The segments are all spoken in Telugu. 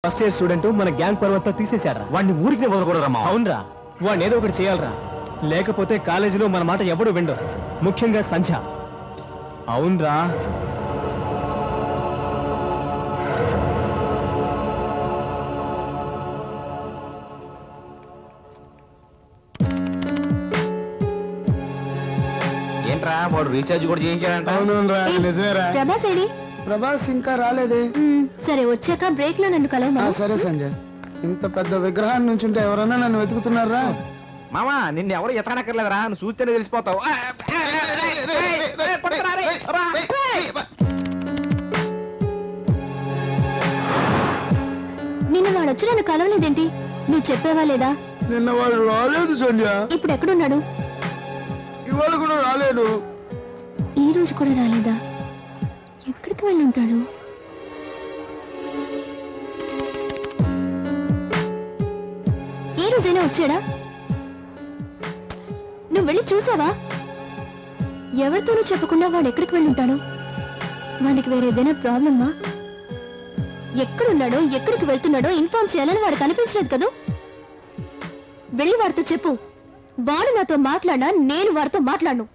ఫస్ట్ ఇయర్ స్టూడెంట్ మన గ్యాంగ్ పర్వత తీసేశారా? వాడిని ఊరికి వదలకూడదమ్మా. అవునరా, వాడిని ఏదో ఒకటి చేయాలరా, లేకపోతే కాలేజీలో మన మాట ఎవడు విండు, ముఖ్యంగా సంధ్య. అవునరా, ఏంట్రా వాడు రీఛార్జ్ కూడా చేయించాడంట? అవునురా, నిజమేరా. ప్రభాస్ ఏడి? ప్రభాస్ ఇంకా రాలేదే. సరే వచ్చాక బ్రేక్ లో నన్ను కలవమా. సరే సంజయ్, ఇంత పెద్ద విగ్రహాన్ని నుంచుంటే ఎవరన్నా నన్ను వెతుకుతున్నారా? మామా నిన్ను ఎవరు ఎతకనక్కర్లేదురా, నువ్వు చూస్తేనే తెలిసిపోతావు. నిన్న వాడు వచ్చి నన్ను కలవలేదేంటి? నువ్వు చెప్పేవా లేదా? నిన్న వాడు రాలేదు సంజయ్. ఇప్పుడు ఎక్కడున్నాడు? ఇవాళ కూడా రాలేదు. ఈ రోజు కూడా రాలేదా? ఎక్కడికి వెళ్ళి ఉంటాడు? ఈ రోజైనా వచ్చాడా? నువ్వు వెళ్ళి చూసావా? ఎవరితోనూ చెప్పకుండా వాడు ఎక్కడికి వెళ్ళి ఉంటాడు? వాడికి వేరే ఏదైనా ప్రాబ్లమ్మా? ఎక్కడున్నాడో ఎక్కడికి వెళ్తున్నాడో ఇన్ఫార్మ్ చేయాలని వాడు కనిపించలేదు కదా. వెళ్ళి వాడితో చెప్పు. వాడు నాతో మాట్లాడా, నేను వాడితో మాట్లాడను.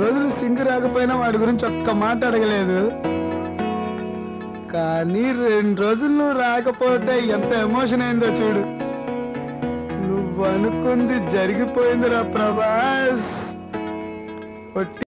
రోజులు సింగ్ రాకపోయినా వాడి గురించి ఒక్క మాట అడగలేదు. కానీ 2 రోజులు నువ్వు రాకపోతే ఎంత ఎమోషన్ అయిందో చూడు. నువ్వు అనుకుంది జరిగిపోయిందిరా ప్రభాస్.